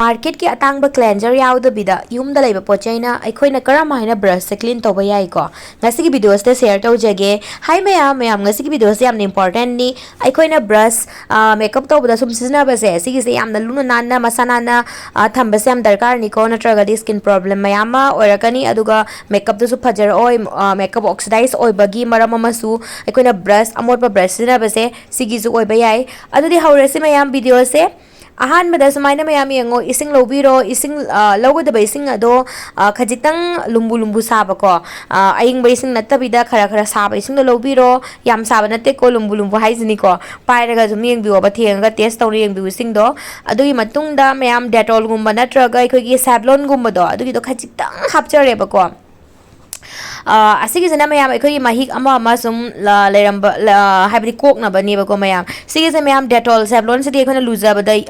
market ki atang ba cleanser yaw da bida yum da laiba pochaina aikoi na karam haina brush se clean to ba yai ko ngasi ki videos te share to jage hi mayam ngasi ki videos yam important ni aikoi na brush makeup to da sum sizna ba se sigi se yam na luna nanna masana na thamba se yam darkar ni ko na traga di skin problem mayama oirakani aduga makeup to su phajar oi makeup oxidize oi bagi maram amasu aikoi na brush amot ba brush na ba se sigi su oi ba yai adudi haure se mayam video se ahan bada sumaina mayam yengo ising lobiro ising logo da ising ado khajitang lumbu lumbu saba ko aing ba ising natabida khara khara saba ising lobiro yam saba natte ko lumbu lumbu haizini ko pairaga zum yeng biwa ba thenga test tawri yeng biwa ising do adui matung da mayam detol gumba natraga ikhogi sablon gumba do adui do khajitang hapchare ba ko asigi sana mayam aikoi mahik ama sum leramba habri kok na bani ba ko mayam sigi sa mayam detol sablon se de khona luza ba dai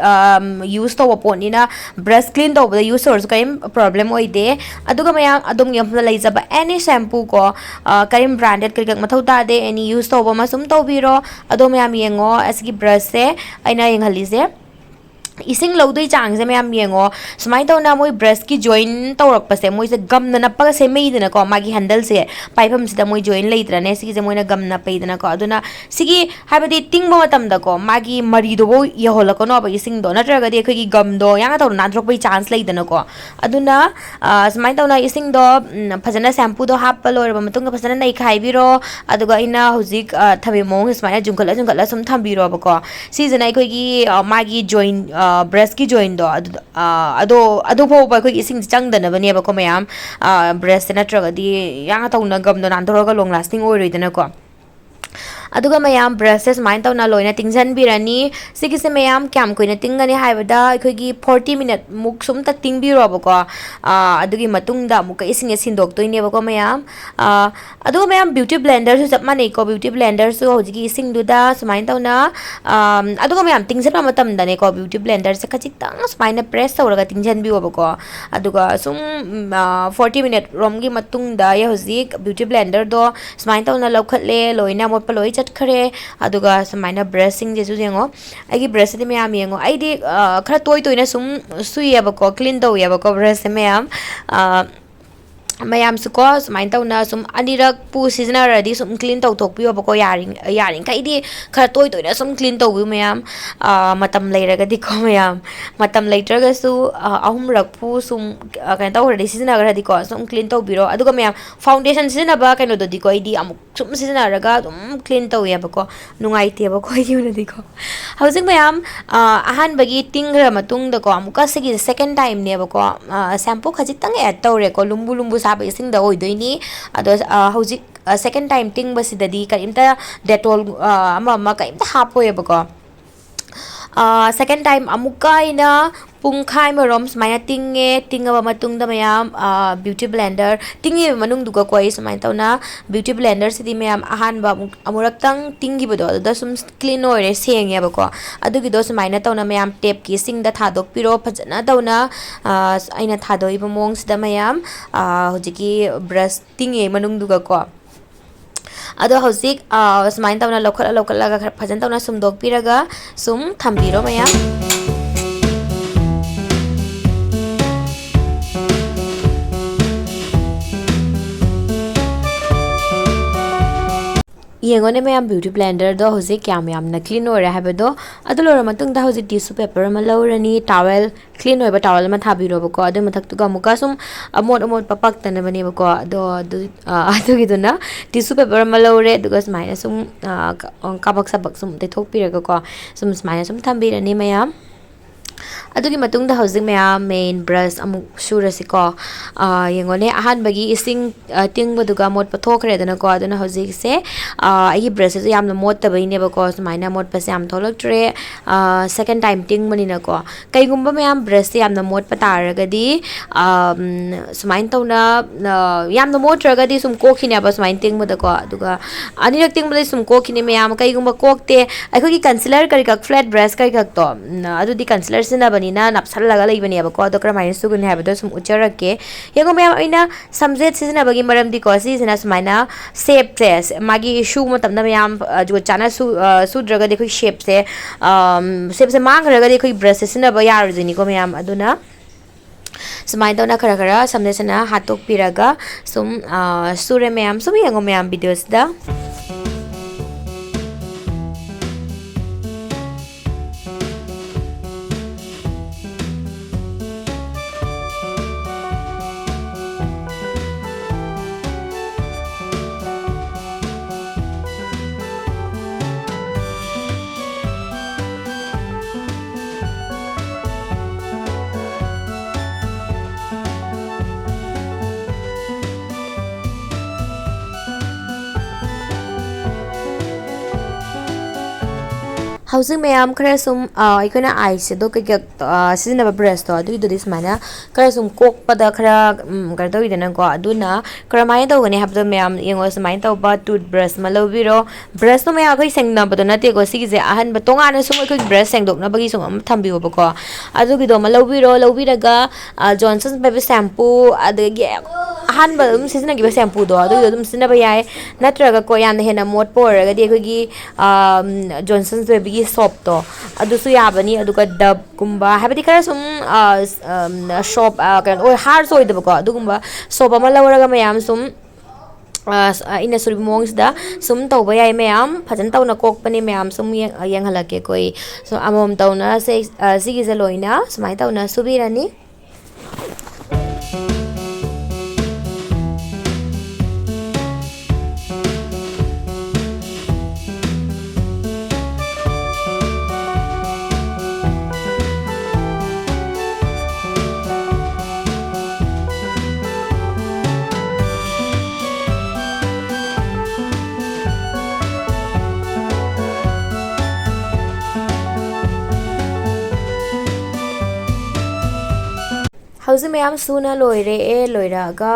use to pon ni na brush clean to ba use source kaim problem oi de aduga mayam adum yam la laiza ba any shampoo ko karim branded krik mathau ta de any use to ba ma sum to biro ado mayam yengo asigi brush se aina yeng hali se ising lodoi chang se mayam yengo sumai to na moi brush ki join tawrak pa se moi se gam na pa se mei dina ko magi handle se paipam se da moi join leitra ne sigi se moi na gam na pe dina ko aduna sigi habadi ting ba matam da ko magi mari do bo yahol ko no ba ising do na traga de khoi gam do yang to na drop pai chance lei dina ko aduna sumai to na ising do phajana shampoo do hap pa lor ba matung ka phajana nai khai biro aduga ina hozik thabe mong sumai jungkala sum tham biro ba ko si jana khoi gi magi join brush ki join do ado po ba khoi ising chang dana bane ba ko mayam brush na traga di yang to na gam do nan thoroga long lasting oi roidana ko aduga mayam brushes main taw na loina tingjan birani sigi se mayam kyam koina tingani haibada khoigi 40 minute muk sum ta tingbiro bako adugi matungda muka ising sindok toine bako mayam aduga mayam beauty blender su chapma nei ko beauty blender su hojigi ising duda sumain taw na aduga mayam tingjan matam da ne ko beauty blender se khachik tang sumaina press tawraga tingjan biwo bako aduga sum 40 minute romgi matungda ya hojik beauty blender do sumain taw na lokhatle loina mot pa loi khare aduga samaina brushing jesu jengo agi brush de mayam yengo aidi khara toy na sum suya ba ko clean do ya ba ko brush mayam mayam su ko sumain taw na sum anirak pu season already sum clean taw thok pi ba ko yaring kai di khara toy na sum clean taw bi mayam matam leiraga di ko mayam matam leitraga su ahum rak pu sum kan taw already season agara di ko sum clean taw biro aduga mayam foundation season ba kan do di ko idi amuk sum season araga dum clean taw ya ba ko nungai te ba ko yu na di ko housing mayam ahan bagi tingra matung da ko amuka segi second time ne ba ko shampoo khajik tang add tawre ko lumbu lumbu sabe sing da oi doini ado hojik second time ting basidadi kaimta detol ama kaimta hapo ye bako second time amuka ina pungkhai marom smaya tingaba matung da mayam beauty blender tingi manung duga koi smai tawna beauty blender sidi mayam ahan ba amurak tang tingi bodo da sum clean ore seng ya bako adugi do smai na tawna mayam tape ki sing da thadok piro phajana tawna aina thadoi ba mong sida mayam hojiki brush tingi manung duga ko ado hojik smain tawna lokhala ga phajan tawna sum dok piraga sum thambiro mayam yengone mayam beauty blender do hoje kyam yam na clean ore habe do adulora matung da hoje tissue paper ma lawrani towel clean hoiba towel ma thabiro bako adu mathak tu ga muka sum amot papak tan bani bako adu giduna tissue paper ma lawre duga smaina sum kabak sabak sum te thok piraga ko sum smaina sum thambirani mayam adugi matung da housing mayam main brush amuk surasi ko yengone ahan bagi ising ting baduga mot pathokre dana ko aduna housing se ai brush se yamna mot ta bai ne ba ko smaina mot pa se am tholok tre second time ting mani na ko kai gumba mayam brush se yamna mot pa taraga di smain tawna yamna mot raga di sum ko khine ba smain ting ba da ko aduga anirak ting ba sum ko khine mayam kai gumba kokte ai ko ki concealer kari kak flat brush kari kak to adu di concealer सिजनबनीना नापसल्लगा लेबनेबको अदो करमाइन सुगुनि हाबदो सुम उच्चरके येगो ma'am अइना समजे सिजनबगी मरमदि को सिजना सुमाइना shape से मागी शू मतमना ma'am जो चाना सुद्रगा देखो shape से मांगरगा देखो ब्रश सिजनब यारजनिको मैम अदुना सुमाइन तौना खरा खरा समदेसना हाथोक पिरागा सुम सुरे मैम सुम येंगो मैम वीडियोस दा हाउसिंग मैम खरा सुम अइखना आइसे दो के सिजनब ब्रश तो दुई सुमाइना खरा सुम कोकपदा खरा कर तौइदना को अदुना करमाइन तौगने हाबदो मैम येंगो सुमाइन तौबा टूथ ब्रश मा लौबिरो ब्रश तो मैम अखै सेंगनबदो नते को सिगिजे अहन बतोंगाना सुम अखै ब्रश सेंगदोकना बगी सुम अम थंबियोबको अदुगिदो मा लौबिरगा जॉनसन बेबी शैम्पू अदगी अहन बदम सिजनगिबा शैम्पू दो अदुगिदो दum सिजनब याय नत्रगा को यान हेना मोट पोरगा दे अखैगी जॉनसन बेबी सोप तो अदुसु याबनी अदुगा डब कुंबा हाबदी खरा सुम शॉप कन हार्स ओइदबको अदुगुंबा सोप अमा लवरगा मैम सुम इन सुरी मोंग्सदा सुम तौबा याय मैम फजन तौना कोकपने मैम सुम येंगहलके कोई सो अमम तौना से सिगिजे लोइना सुमाइ तौना सुबिरानी हाउस मैम सुना लोइरे लोइरागा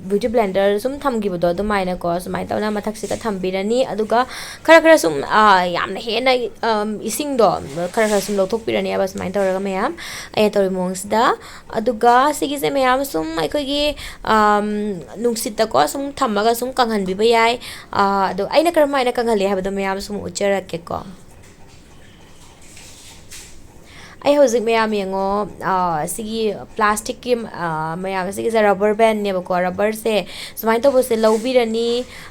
ब्यूटी ब्लेंडर सुम थमगिबदो अदुमाइना को सुमाइ तौना मथक्सिका थम्बिरनी अदुगा खरा खरा सुम यामना हेना इसिंगदो खरा खरा सुम लौथोकपिरनी अब सुमाइ तौरगा मैम ए तौरि मोंग्सदा अदुगा सिगिसे मैम सुम अखोगी नुंगसिता को सुम थम्मगा सुम कंगहनबिबा याय अदु आइना करमाइना कंगहले हाबदो मैम सुम उच्चरके को आई हौजिक मैम येंगो सिगी प्लास्टिक की मैम सिगी रबर बैंड नेबको रबर से सुमाइन तौबसे लौबिरनी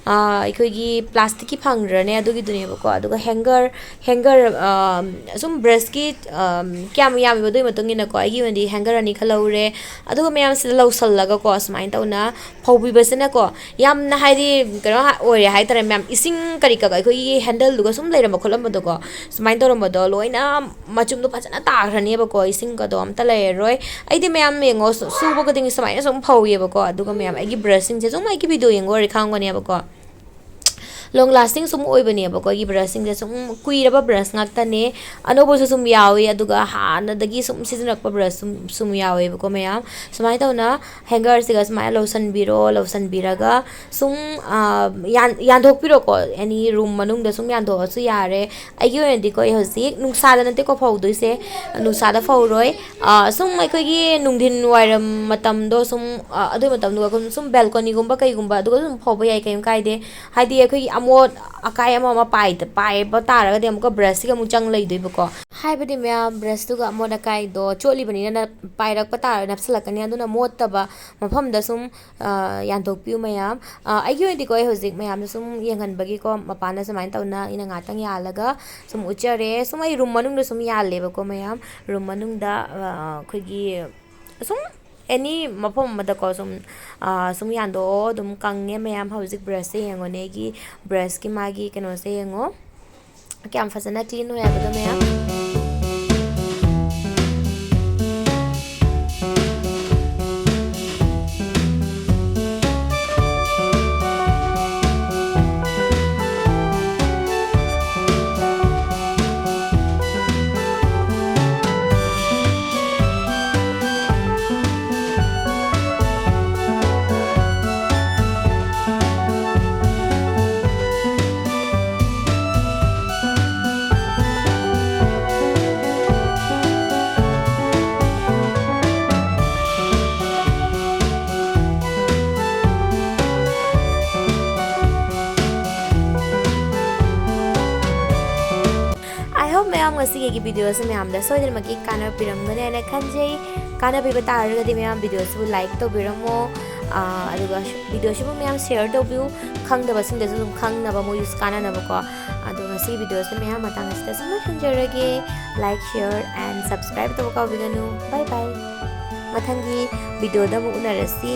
अखोगी प्लास्टिक की फंग्रने अदुगी दुनेबको अदुगा हैंगर सुम ब्रश की क्याम यामी बदुई मतुंगिना को आइगी वंदी हैंगर अनि खलौरे अदुगा मैम से लौसल्लगा को सुमाइन तौना फौबिबसना को यामना हाइदी करो ओरे हाइतरे मैम इसिंग करी का अखोगी हैंडल दुगा सुम लेरम खोलमबदो को सुमाइन तौरमबदो लोइना मचुमदो फजना ताखरनीबको इसिंगदो अमता लेरोय आइदि मैम येंगो सुबगदिंग समाइना सुम फौयेबको अदुगा मैम आइगी ब्रशिंग से सुम आइगी video येंगो रिखांगनेबको long lasting sum oibani abako gi brushing je sum kuiraba brush ngaktane anobo sum yawi aduga hana dagi sum season rakpa brush sum yawi bako mayam sumai tauna hanger siga smai lotion biraga sum yandok piro ko any room manung da sum yandok su yare aigi endi ko hosi nungsa da nate ko phawdoi se nungsa da phawroi sum mai ko gi nungdin wairam matam do sum adu matam do sum balcony gumba kai gumba aduga sum phawba yai kai kaide haidi ko amot akai ama pai ba taraga de amko brush ga mu chang lei doi bako haibadi mya brush tu ga amot akai do choli bani na pairak pa tar napsalakani aduna mot taba mafam da sum yantok piu mayam aigi odi ko hojik mayam sum yengan bagi ko mapana samain tauna ina ngatang yalaga sum uchare sum ai room manung da sum yalle bako mayam room manung da khogi sum any mapom mada ko sum yando dum kange mayam hojik brush se yengone gi brush ki magi keno se yengo kyam fasana clean hoya bada mayam ꯉꯁꯤꯒꯤ ꯚꯤꯗꯤꯑꯣꯁꯦ ꯃꯌꯥꯝꯗ ꯁꯣꯏꯗꯅꯃꯛꯀꯤ ꯀꯥꯟꯅꯕꯤꯔꯝꯒꯅꯤ ꯍꯥꯏꯅ ꯈꯟꯖꯩ ꯀꯥꯟꯅꯕꯤꯕ ꯇꯥꯔꯒꯗꯤ ꯃꯌꯥꯝ ꯚꯤꯗꯤꯑꯣꯁꯤꯕꯨ like ꯇꯧꯕꯤꯔꯝꯃꯣ ꯑꯗꯨꯒ ꯚꯤꯗꯤꯑꯣꯁꯤꯕꯨ ꯃꯌꯥꯝ ꯁꯦꯌꯔ ꯇꯧꯕꯤꯌꯨ ꯈꯪꯗꯕꯁꯤꯡꯗꯁꯨ ꯑꯗꯨꯝ ꯈꯪꯅꯕ ꯃꯣꯏꯁꯨ ꯀꯥꯟꯅꯅꯕꯀꯣ ꯑꯗꯣ ꯉꯁꯤꯒꯤ ꯚꯤꯗꯤꯑꯣꯁꯦ ꯃꯌꯥꯝ ꯃꯇꯥꯡ ꯑꯁꯤꯗ ꯁꯨꯝ ꯂꯣꯏꯁꯤꯟꯖꯔꯒꯦ ꯂꯥꯏꯛ ꯁꯦꯌꯔ ꯑꯦꯟ ꯁꯕꯁꯀ꯭ꯔꯥꯏꯕ ꯇꯧꯕ ꯀꯥꯎꯕꯤꯒꯅꯨ ꯕꯥꯏ ꯕꯥꯏ ꯃꯊꯪꯒꯤ ꯚꯤꯗꯤꯑꯣꯗ ꯑꯃꯨꯛ ꯎꯅꯔꯁꯤ